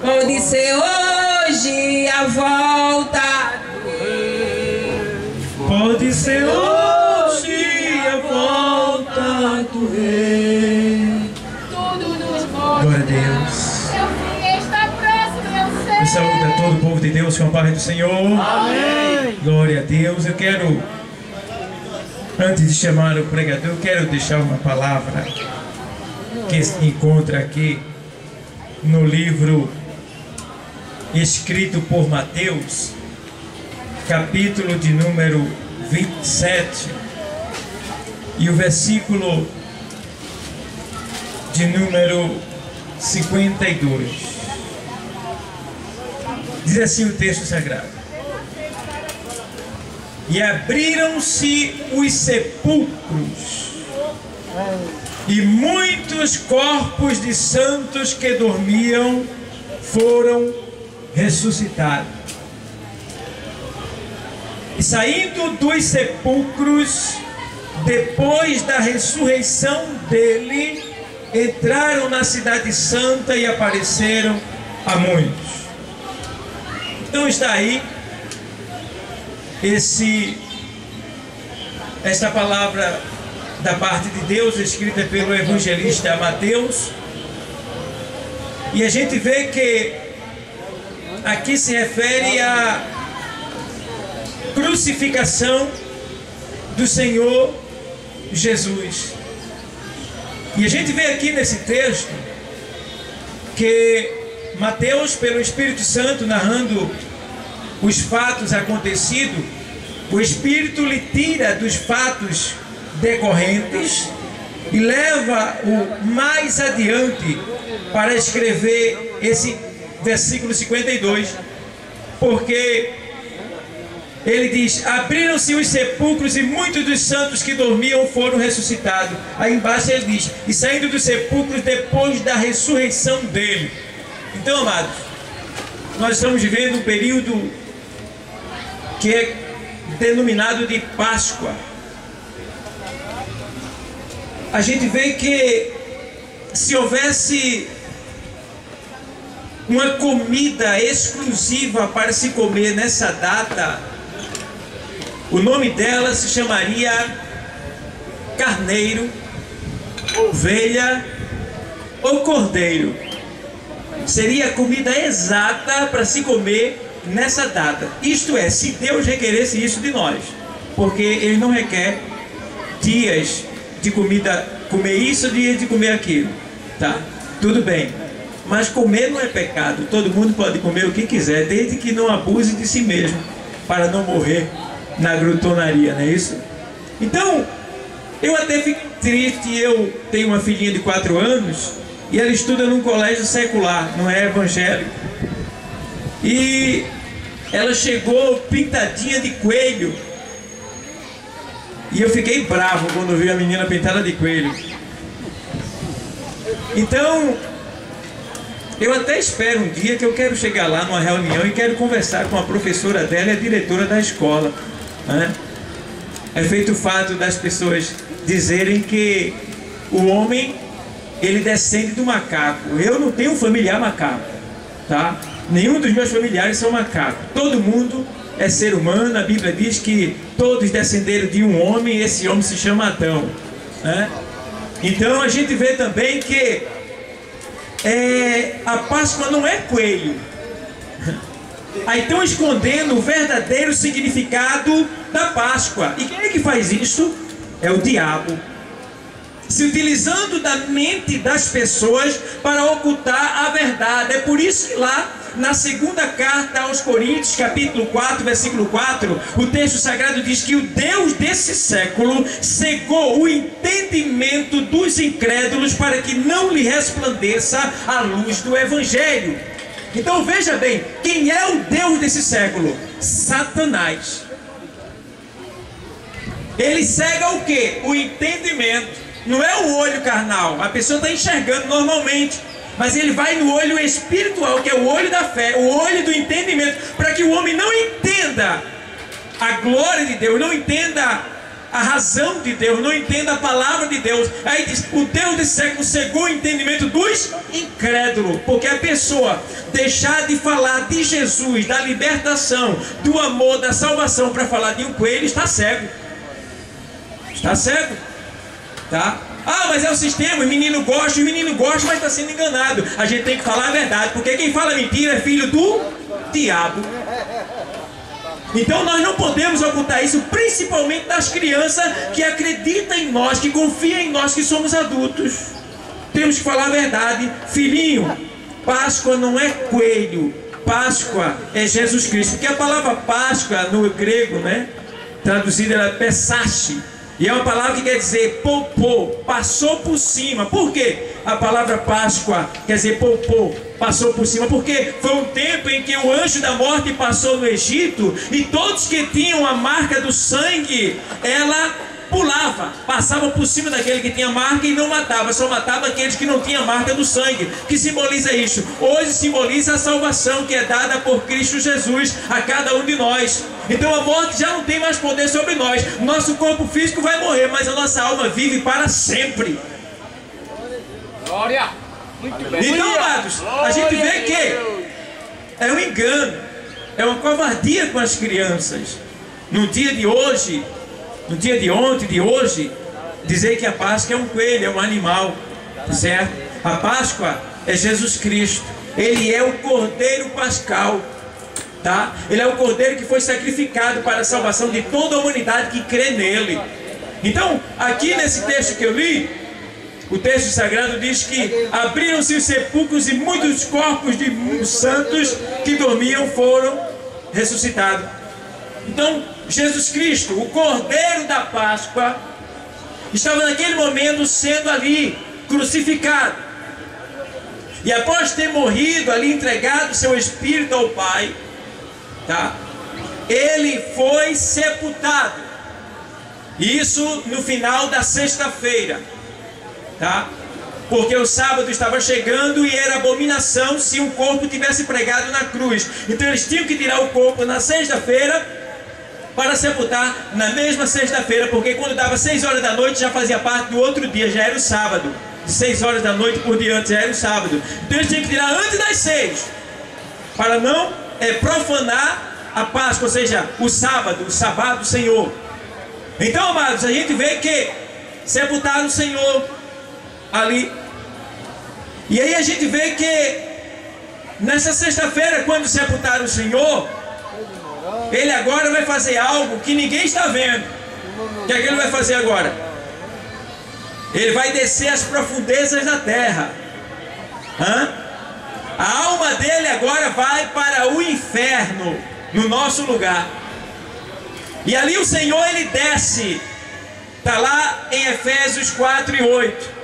Pode ser hoje a volta. Pode ser hoje a volta do Rei. Tudo nos mostra. Glória a Deus. Seu fim está próximo, eu sei. Eu saúdo a todo o povo de Deus com a paz do Senhor. Amém. Glória a Deus. Eu quero, antes de chamar o pregador, eu quero deixar uma palavra que se encontra aqui no livro escrito por Mateus, capítulo de número 27 e o versículo de número 52. Diz assim o texto sagrado: e abriram-se os sepulcros, e muitos corpos de santos que dormiam foram ressuscitados. E saindo dos sepulcros, depois da ressurreição dele, entraram na cidade santa e apareceram a muitos. Então está aí esta palavra da parte de Deus, escrita pelo evangelista Mateus, e a gente vê que aqui se refere à crucificação do Senhor Jesus. E a gente vê aqui nesse texto que Mateus, pelo Espírito Santo, narrando os fatos acontecidos, o Espírito lhe tira dos fatos decorrentes e leva-o mais adiante para escrever esse versículo 52, porque ele diz: abriram-se os sepulcros e muitos dos santos que dormiam foram ressuscitados. Aí embaixo ele diz: e saindo dos sepulcros depois da ressurreição dele. Então, amados, nós estamos vivendo um período que é denominado de Páscoa. A gente vê que se houvesse uma comida exclusiva para se comer nessa data, o nome dela se chamaria carneiro, ovelha ou cordeiro. Seria a comida exata para se comer nessa data. Isto é, se Deus requeresse isso de nós, porque Ele não requer dias de comida, comer isso, dias de comer aquilo, tá? Tudo bem, mas comer não é pecado. Todo mundo pode comer o que quiser, desde que não abuse de si mesmo, para não morrer na glutonaria, não é isso? Então, eu até fico triste. Eu tenho uma filhinha de 4 anos e ela estuda num colégio secular, não é evangélico. E ela chegou pintadinha de coelho. E eu fiquei bravo quando vi a menina pintada de coelho. Então, eu até espero um dia que eu quero chegar lá numa reunião e quero conversar com a professora dela e a diretora da escola, né? É feito o fato das pessoas dizerem que o homem, ele descende do macaco. Eu não tenho um familiar macaco, tá? Nenhum dos meus familiares são macacos. Todo mundo é ser humano. A Bíblia diz que todos descenderam de um homem e esse homem se chama Adão, né? Então a gente vê também que a Páscoa não é coelho. Aí estão escondendo o verdadeiro significado da Páscoa. E quem é que faz isso? É o diabo, se utilizando da mente das pessoas para ocultar a verdade. É por isso que lá na segunda carta aos Coríntios, capítulo 4, versículo 4, o texto sagrado diz que o Deus desse século cegou o entendimento dos incrédulos para que não lhe resplandeça a luz do Evangelho. Então veja bem, quem é o Deus desse século? Satanás. Ele cega o quê? O entendimento. Não é o olho carnal. A pessoa está enxergando normalmente, mas ele vai no olho espiritual, que é o olho da fé, o olho do entendimento, para que o homem não entenda a glória de Deus, não entenda a razão de Deus, não entende a palavra de Deus. Aí diz, o Deus desse século cegou o entendimento dos incrédulos, porque a pessoa deixar de falar de Jesus, da libertação, do amor, da salvação, para falar de um coelho, está cego. Está cego, tá? Ah, mas é o sistema, o menino gosta, mas está sendo enganado. A gente tem que falar a verdade, porque quem fala mentira é filho do diabo. Então nós não podemos ocultar isso, principalmente das crianças que acreditam em nós, que confiam em nós que somos adultos. Temos que falar a verdade. Filhinho, Páscoa não é coelho, Páscoa é Jesus Cristo. Porque a palavra Páscoa no grego, né, traduzida ela é Pessache, e é uma palavra que quer dizer poupou, passou por cima. Por quê? A palavra Páscoa quer dizer poupou, passou por cima, porque foi um tempo em que o anjo da morte passou no Egito, e todos que tinham a marca do sangue, ela pulava, passava por cima daquele que tinha marca e não matava, só matava aqueles que não tinham marca do sangue. Que simboliza isso? Hoje simboliza a salvação que é dada por Cristo Jesus a cada um de nós. Então a morte já não tem mais poder sobre nós. Nosso corpo físico vai morrer, mas a nossa alma vive para sempre. Glória! Muito bem. Então, amados, a gente vê que é um engano, é uma covardia com as crianças. No dia de hoje, no dia de ontem, de hoje, dizer que a Páscoa é um coelho, é um animal, certo? A Páscoa é Jesus Cristo. Ele é o Cordeiro Pascal, tá? Ele é o Cordeiro que foi sacrificado para a salvação de toda a humanidade que crê nele. Então, aqui nesse texto que eu li, o texto sagrado diz que abriram-se os sepulcros e muitos corpos de santos que dormiam foram ressuscitados. Então, Jesus Cristo, o Cordeiro da Páscoa, estava naquele momento sendo ali crucificado. E após ter morrido ali, entregado seu espírito ao Pai, tá? Ele foi sepultado. Isso no final da sexta-feira, tá? Porque o sábado estava chegando e era abominação se um corpo tivesse pregado na cruz. Então eles tinham que tirar o corpo na sexta-feira para sepultar na mesma sexta-feira, porque quando dava 6 horas da noite já fazia parte do outro dia, já era o sábado. De 6 horas da noite por diante já era o sábado. Então eles tinham que tirar antes das 6, para não profanar a Páscoa, ou seja, o sábado do Senhor. Então, amados, a gente vê que sepultaram o Senhor ali. E aí a gente vê que nessa sexta-feira, quando sepultaram o Senhor, ele agora vai fazer algo que ninguém está vendo. O que é que ele vai fazer agora? Ele vai descer às profundezas da terra. A alma dele agora vai para o inferno, no nosso lugar. E ali o Senhor, ele desce. Está lá em Efésios 4 e 8.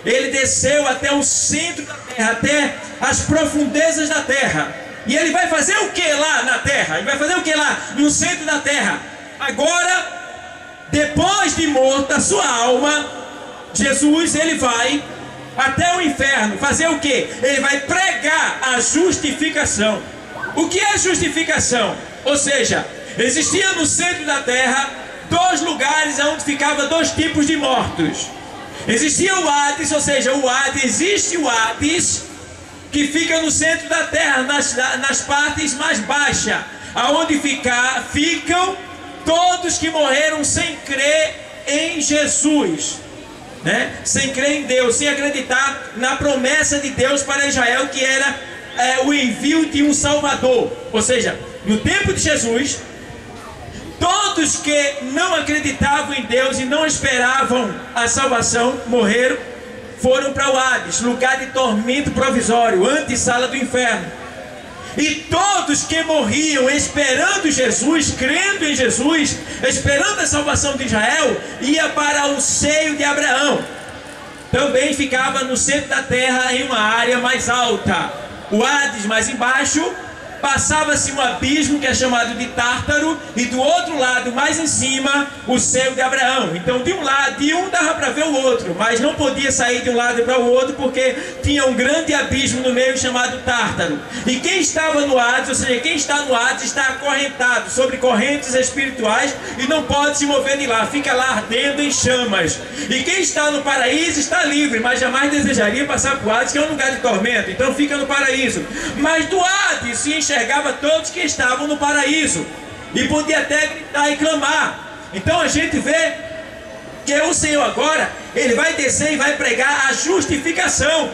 Ele desceu até o centro da terra, até as profundezas da terra. E ele vai fazer o que lá na terra? Ele vai fazer o que lá no centro da terra? Agora, depois de morta a sua alma, Jesus, ele vai até o inferno fazer o que? Ele vai pregar a justificação. O que é justificação? Ou seja, existia no centro da terra 2 lugares onde ficavam 2 tipos de mortos. Existia o Hades, ou seja, existe o Hades, que fica no centro da terra, nas partes mais baixas, aonde ficam todos que morreram sem crer em Jesus, né? Sem crer em Deus, sem acreditar na promessa de Deus para Israel, que era o envio de um Salvador. Ou seja, no tempo de Jesus, todos que não acreditavam em Deus e não esperavam a salvação morreram, foram para o Hades, lugar de tormento provisório, antessala do inferno. E todos que morriam esperando Jesus, crendo em Jesus, esperando a salvação de Israel, ia para o seio de Abraão. Também ficava no centro da terra, em uma área mais alta. O Hades mais embaixo passava-se um abismo que é chamado de Tártaro, e do outro lado, mais em cima, o seio de Abraão. Então de um dava para ver o outro, mas não podia sair de um lado para o outro, porque tinha um grande abismo no meio chamado Tártaro. E quem estava no Hades, ou seja, quem está no Hades, está acorrentado sobre correntes espirituais e não pode se mover de lá, fica lá ardendo em chamas. E quem está no paraíso está livre, mas jamais desejaria passar para o Hades, que é um lugar de tormento, então fica no paraíso. Mas do Hades se enxergava todos que estavam no paraíso, e podia até gritar e clamar. Então a gente vê que o Senhor agora, ele vai descer e vai pregar a justificação.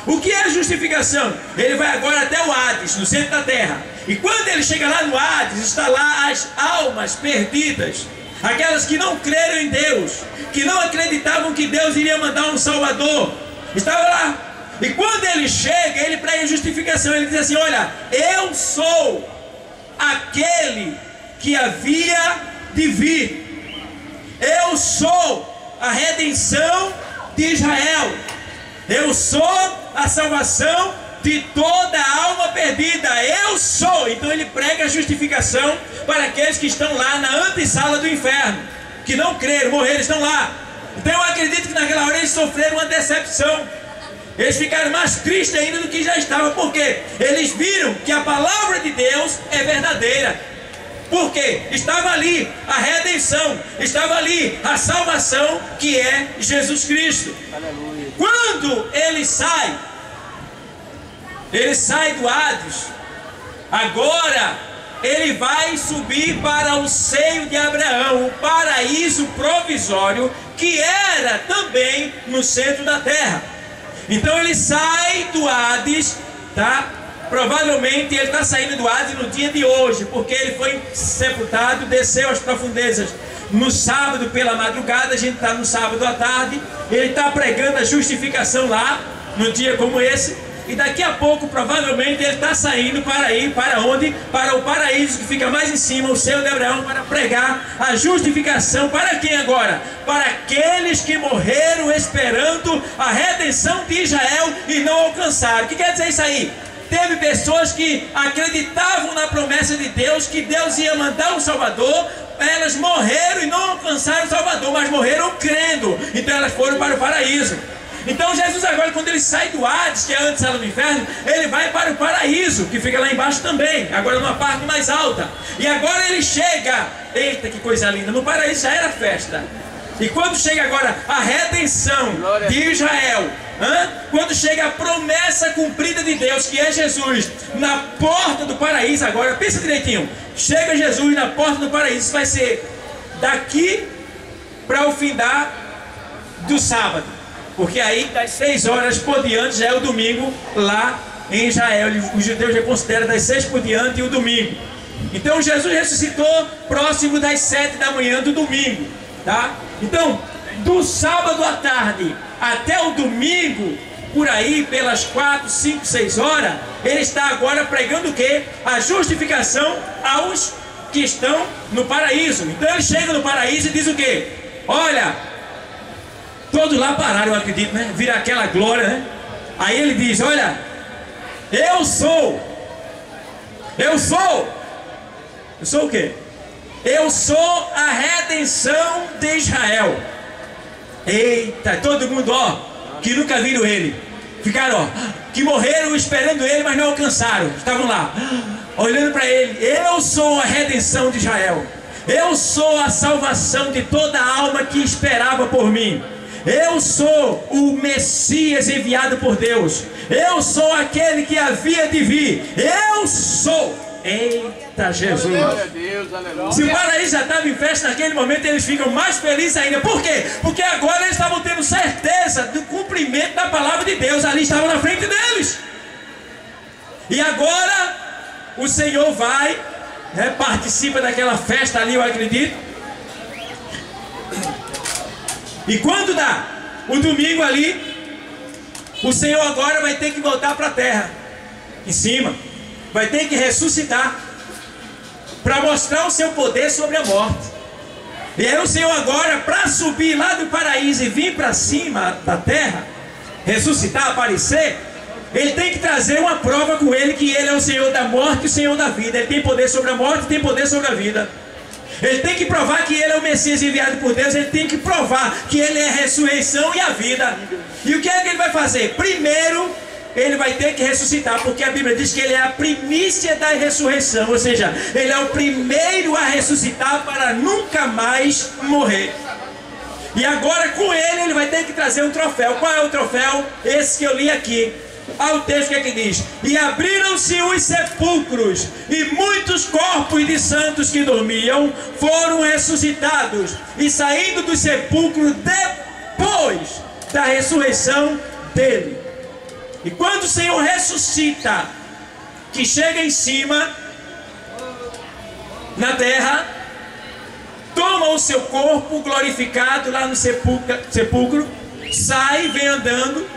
O que é a justificação? Ele vai agora até o Hades, no centro da terra, e quando ele chega lá no Hades, está lá as almas perdidas, aquelas que não creram em Deus, que não acreditavam que Deus iria mandar um Salvador, estava lá. E quando ele chega, ele prega a justificação. Ele diz assim: olha, eu sou aquele que havia de vir, eu sou a redenção de Israel, eu sou a salvação de toda a alma perdida, eu sou. Então ele prega a justificação para aqueles que estão lá na antessala do inferno, que não creram, morreram, estão lá. Então eu acredito que naquela hora eles sofreram uma decepção, eles ficaram mais tristes ainda do que já estavam, porque eles viram que a palavra de Deus é verdadeira. Porque estava ali a redenção, estava ali a salvação, que é Jesus Cristo. Aleluia. Quando ele sai do Hades, agora ele vai subir para o seio de Abraão, o paraíso provisório, que era também no centro da terra. Então ele sai do Hades, tá? Provavelmente ele está saindo do Hades no dia de hoje, porque ele foi sepultado, desceu às profundezas no sábado pela madrugada. A gente está no sábado à tarde, ele está pregando a justificação lá, num dia como esse, e daqui a pouco provavelmente ele está saindo para ir para onde? Para o paraíso que fica mais em cima, o seio de Abraão, para pregar a justificação. Para quem agora? Para aqueles que morreram esperando a redenção de Israel e não alcançaram. O que quer dizer isso aí? Teve pessoas que acreditavam na promessa de Deus, que Deus ia mandar um Salvador, elas morreram e não alcançaram o Salvador, mas morreram crendo, então elas foram para o paraíso. Então Jesus agora, quando ele sai do Hades, que é a antessala do inferno, ele vai para o paraíso, que fica lá embaixo também, agora numa parte mais alta. E agora ele chega, eita que coisa linda, no paraíso já era festa. E quando chega agora a redenção de Israel, quando chega a promessa cumprida de Deus, que é Jesus, na porta do paraíso, agora pensa direitinho, chega Jesus na porta do paraíso, isso vai ser daqui para o findar do sábado, porque aí das 6 horas por diante já é o domingo lá em Israel. Os judeus já consideram das 6 por diante o domingo. Então Jesus ressuscitou próximo das 7 da manhã do domingo, tá? Então do sábado à tarde até o domingo, por aí pelas 4, 5, 6 horas, ele está agora pregando o quê? A justificação aos que estão no paraíso. Então ele chega no paraíso e diz o quê? Olha, todos lá pararam, eu acredito, né? Vira aquela glória, né? Aí ele diz: olha, eu sou o quê? Eu sou a redenção de Israel. Eita, todo mundo, ó, que nunca viram ele, ficaram, ó, que morreram esperando ele, mas não alcançaram, estavam lá, olhando para ele. Eu sou a redenção de Israel, eu sou a salvação de toda a alma que esperava por mim, eu sou o Messias enviado por Deus, eu sou aquele que havia de vir, eu sou. Eita Jesus! Se o paraíso já estava em festa naquele momento, eles ficam mais felizes ainda. Por quê? Porque agora eles estavam tendo certeza do cumprimento da palavra de Deus, ali estava na frente deles. E agora o Senhor vai, né, participa daquela festa ali, eu acredito. E quando dá o domingo ali, o Senhor agora vai ter que voltar para a terra, em cima. Vai ter que ressuscitar para mostrar o seu poder sobre a morte. E aí o Senhor agora, para subir lá do paraíso e vir para cima da terra, ressuscitar, aparecer, ele tem que trazer uma prova com ele que ele é o Senhor da morte e o Senhor da vida. Ele tem poder sobre a morte e tem poder sobre a vida. Ele tem que provar que ele é o Messias enviado por Deus. Ele tem que provar que ele é a ressurreição e a vida. E o que é que ele vai fazer? Primeiro, ele vai ter que ressuscitar, porque a Bíblia diz que ele é a primícia da ressurreição, ou seja, ele é o primeiro a ressuscitar para nunca mais morrer. E agora com ele vai ter que trazer um troféu. Qual é o troféu? Esse que eu li aqui. O texto que diz: e abriram-se os sepulcros, e muitos corpos de santos que dormiam foram ressuscitados, e saindo dos sepulcros depois da ressurreição dele. E quando o Senhor ressuscita, que chega em cima na terra, toma o seu corpo glorificado lá no sepulcro, sai, vem andando.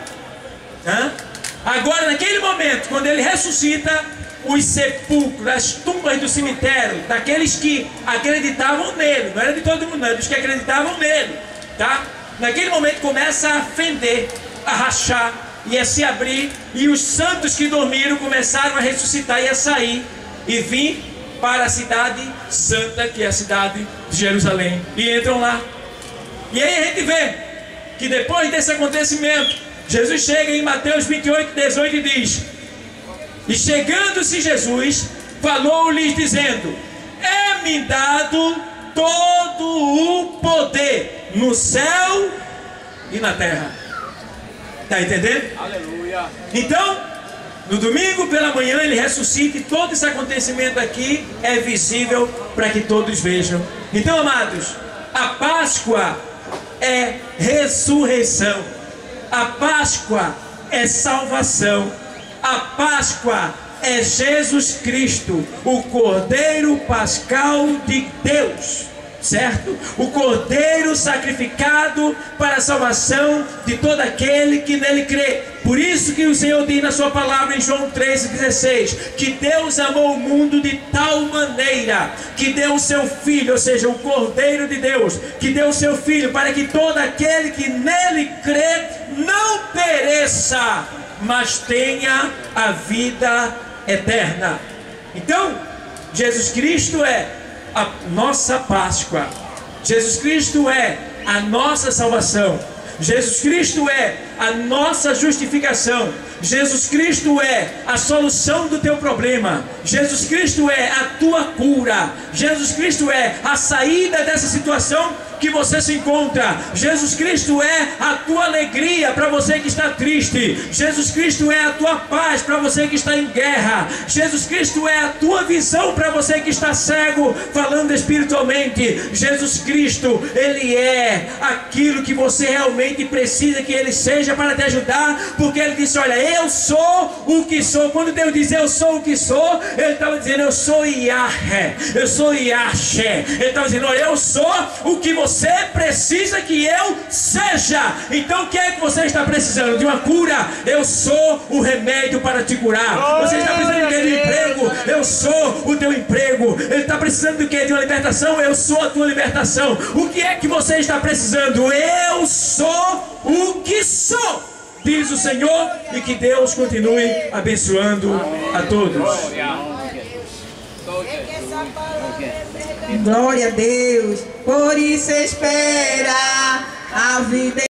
Agora, naquele momento, quando ele ressuscita, os sepulcros, as tumbas do cemitério, daqueles que acreditavam nele, não era de todo mundo, não, era dos que acreditavam nele, tá? Naquele momento começa a fender, a rachar e a se abrir, e os santos que dormiram começaram a ressuscitar e a sair e vir para a cidade santa, que é a cidade de Jerusalém, e entram lá. E aí a gente vê que depois desse acontecimento, Jesus chega em Mateus 28, 18 e diz: e chegando-se Jesus, falou-lhes dizendo: é-me dado todo o poder no céu e na terra. Está entendendo? Aleluia. Então, no domingo pela manhã ele ressuscita, e todo esse acontecimento aqui é visível para que todos vejam. Então, amados, a Páscoa é ressurreição, a Páscoa é salvação, a Páscoa é Jesus Cristo, o Cordeiro Pascal de Deus, certo? O Cordeiro sacrificado para a salvação de todo aquele que nele crê. Por isso que o Senhor diz na sua palavra em João 13,16, que Deus amou o mundo de tal maneira que deu o seu Filho, ou seja, o Cordeiro de Deus, que deu o seu Filho para que todo aquele que nele crê não pereça, mas tenha a vida eterna. Então, Jesus Cristo é a nossa Páscoa, Jesus Cristo é a nossa salvação, Jesus Cristo é a nossa justificação, Jesus Cristo é a solução do teu problema, Jesus Cristo é a tua cura, Jesus Cristo é a saída dessa situação que você se encontra, Jesus Cristo é a tua alegria para você que está triste, Jesus Cristo é a tua paz para você que está em guerra, Jesus Cristo é a tua visão para você que está cego, falando espiritualmente. Jesus Cristo, Ele é aquilo que você realmente precisa que Ele seja para te ajudar, porque Ele disse: olha, eu sou o que sou. Quando Deus diz eu sou o que sou, Ele estava dizendo: eu sou Yahé, eu sou Yahshé. Ele estava dizendo: olha, eu sou o que você precisa que eu seja. Então o que é que você está precisando? De uma cura? Eu sou o remédio para te curar. Você está precisando de um emprego? Eu sou o teu emprego. Ele está precisando do quê? De uma libertação? Eu sou a tua libertação. O que é que você está precisando? Eu sou o que sou, diz o Senhor. E que Deus continue abençoando a todos. Glória a Deus. Por isso espera a vida.